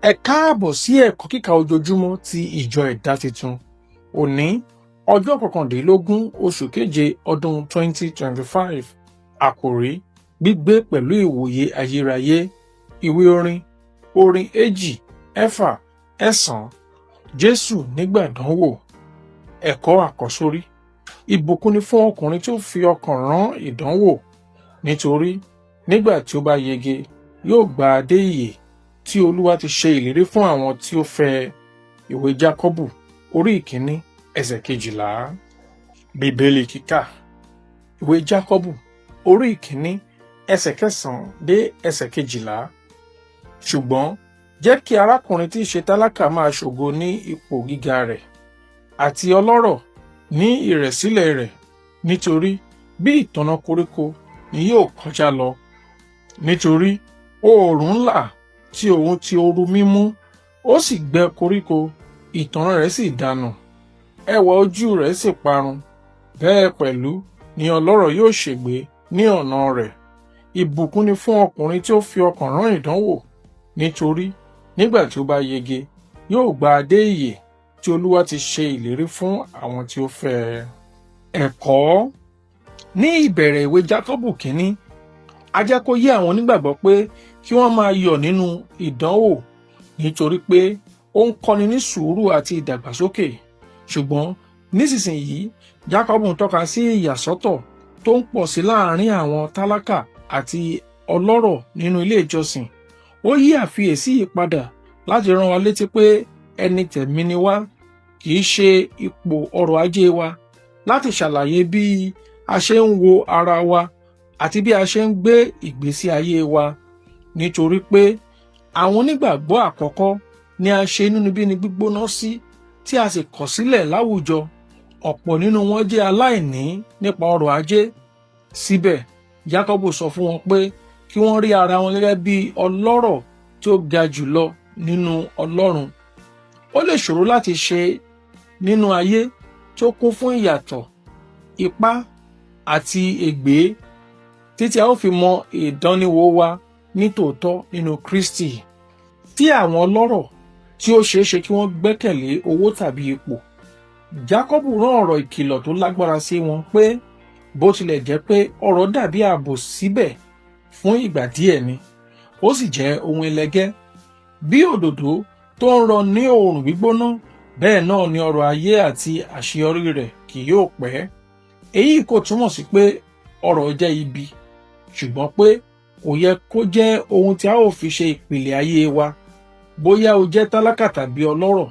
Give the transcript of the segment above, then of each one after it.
Ẹ káàbọ̀ sí ẹ̀kọ́ kíkà ojoojúmọ́ ti ìjọ ẹ̀dá tuntun. Òní ọjọ́ 21 oṣù keje ọdún 2025. Àkòrí: gbígbé pẹ̀lú ìwòye ayérayé. Ìwé orin 2, 9. Jésù nígbà ìdánwò. Ẹ̀kọ́ àkọ́sórí: ìbùkún ni fún ọkùnrin tí ó fi ọkàn rán ìdánwò, nítorí nígbà tí ó bá yege yóò gba adé ìyè tí Olúwa ti ṣe ìlérí fún àwọn tí ó fẹ́. Ìwé Jákọ́bù orí 1 ẹsẹ̀ 12. Bíbélì kíkà. Ìwé Jákọ́bù orí 1 ẹsẹ̀ 9 dé ẹsẹ̀ 12. Ṣùgbọ́n jẹ́ kí arákùnrin tí í ṣe tálákà máa ṣògo ní ipò gíga rẹ̀, àti ọlọ́rọ̀ ní ìrẹ̀sílẹ̀ rẹ̀, nítorí bí ìtànná koríko ni yóò kọjá lọ. Nítorí oòrùn ńlá tí òun ti ooru mímú, ó sì gbẹ koríko, ìtànná rẹ̀ sì dànù, ẹwà ojú rẹ̀ sì parun. Bẹ́ẹ̀ pẹ̀lú ni ọlọ́rọ̀ yóò ṣègbé ní ọ̀nà rẹ̀. Ìbùkún ni fún ọkùnrin tí ó fi ọkàn rán ìdánwò, nítorí nígbà tí ó bá yege yóò gba adé ìyè tí Olúwa ti ṣe ìlérí fún àwọn tí ó fẹ́. Ẹ̀kọ́: ní ìbẹ̀rẹ̀ ìwé Jákọ́bù 1, a jẹ́ kó yé àwọn onígbàgbọ́ pé kí wọ́n máa yọ̀ nínú ìdánwò, nítorí pé ó ń kọ́ni ní sùúrù àti ìdàgbàsókè. Ṣùgbọ́n nísinsìnyí Jákọ́bù ń tọ́ka sí ìyàsọ́tọ̀ tó ń pọ̀ sí láàárín àwọn tálákà àti ọlọ́rọ̀ nínú ilé ìjọsìn. Ó yí àfiyèsí yìí padà láti rán wa létí pé ẹni tẹ̀mí ni wá, kì í ṣe ipò ọrọ̀ ajé wa, láti ṣàlàyé bí a ṣe ń wo ara wa àti bí a ṣe ń gbé ìgbésí ayé wa. Nítorí pé àwọn onígbàgbọ́ àkọ́kọ́ ni a ṣe inúnibíni gbígbóná sí, tí a sì kọ̀ sílẹ̀ láwùjọ. Ọ̀pọ̀ nínú wọn jẹ́ aláìní nípa ọrọ̀ ajé. Síbẹ̀ Jákọ́bù sọ fún wọn pé kí wọ́n rí ara wọn gẹ́gẹ́ bí ọlọ́rọ̀ tí ó ga jùlọ nínú Ọlọ́run. Ó lè ṣòro láti ṣe nínú ayé tí ó kún fún ìyàtọ̀, ipá àti ègbé, títí a ó fi mọ ìdánníwò wa nítòótọ́ nínú Kristi. Tí àwọn ọlọ́rọ̀ tí ó ṣeéṣe kí wọ́n gbẹ́kẹ̀lé owó tàbí ipò. Jákọ́bù rán ọ̀rọ̀ ìkìlọ̀ tó lágbára sí wọn pé bó tilẹ̀ jẹ́ pé ọrọ̀ dàbí ààbò síbẹ̀ fún ìgbà díẹ̀ ni, ó sì jẹ́ ohun ẹlẹgẹ́. Bí òdòdó tó ń rọ ní oòrùn gbígbóná, bẹ́ẹ̀ náà ni ọrọ̀ ayé àti àṣeyọrí rẹ̀ kì yóò pẹ́. Èyí kò túmọ̀ sí pé ọrọ̀ jẹ́ ibi, ṣùgbọ́n pé kò yẹ kó jẹ́ ohun tí a ó fi ṣe ìpìlẹ̀ ayé wa. Bóyá o jẹ́ tálákà tàbí ọlọ́rọ̀,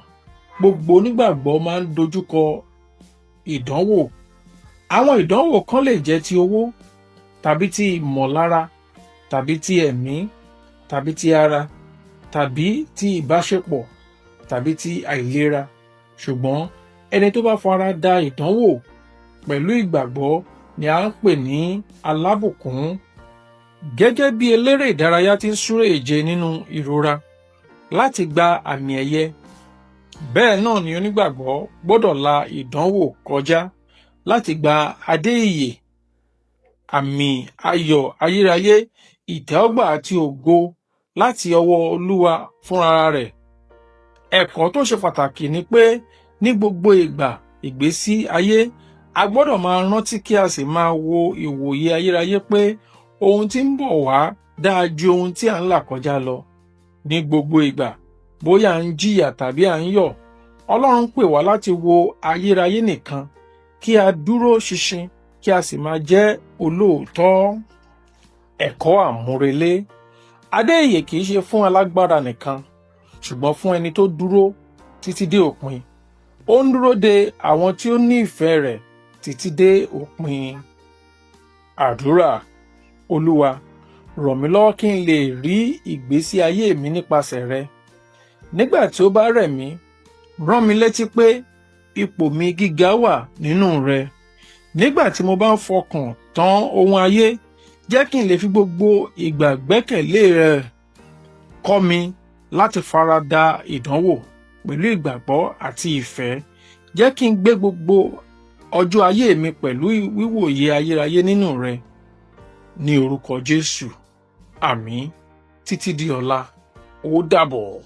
gbogbo onígbàgbọ́ máa ń dojúkọ ìdánwò. Àwọn ìdánwò kan lè jẹ́ ti owó, tàbí ti ìmọ̀lára, tàbí ti ẹ̀mí, tàbí ti ara, tàbí ti ìbáṣepọ̀, tàbí ti àìlera. Ṣùgbọ́n ẹni tó bá fara da ìdánwò pẹ̀lú ìgbàgbọ́ ni a ń pè ní alábùkún. Gẹ́gẹ́ bí eléré ìdárayá tí ń súré ìje nínú ìrora láti gba àmì ẹ̀yẹ, bẹ́ẹ̀ náà ni onígbàgbọ́ gbọ́dọ̀ la ìdánwò kọjá láti gba adé ìyè, àmì ayọ̀ ayérayé, ìtẹ́wọ́gbà àti ògo láti ọwọ́ Olúwa fúnra rẹ̀. Ẹ̀kọ́ tó ṣe pàtàkì ni pé ní gbogbo ìgbà ìgbésí ayé, a gbọ́dọ̀ máa rántí kí a sì máa wo ìwòye ayérayé pé ohun tí ń bọ̀ wá dáa ju ohun tí à ń là kọjá lọ. Ní gbogbo ìgbà, bóyá à ń jìyà tàbí à ń yọ̀, Ọlọ́run pè wá láti wo ayérayé nìkan, kí a dúró ṣinṣin kí a sì máa jẹ́ olóòótọ́. Ẹ̀kọ́ àmúrelé. Adé ìyè kì í ṣe fún alágbára nìkan, ṣùgbọ́n fún ẹni tó dúró títí dé òpin. Ó ń dúró de àwọn tí ó ní ìfẹ́ rẹ̀ títí dé òpin. Àdúrà. Olúwa, ràn mí lọ́wọ́ kí n lè rí ìgbésí ayé mi nípasẹ̀ rẹ. Nígbà tí ó bá rẹ̀ mí, rán mi létí pé ipò mi gíga wà nínú rẹ. Nígbà tí mo bá ń fọkàn tán ohun ayé, jẹ́ kí n lè fi gbogbo ìgbà gbẹ́kẹ̀lé rẹ. Kọ́ mi láti farada ìdánwò pẹ̀lú ìgbàgbọ́ àti ìfẹ́. Jẹ́ kí n gbé gbogbo ọjọ́ ayé mi pẹ̀lú wíwòye ayérayé nínú rẹ. Ní orúkọ Jésù. Àmín. Títí di ọ̀la. Ó dàbọ̀.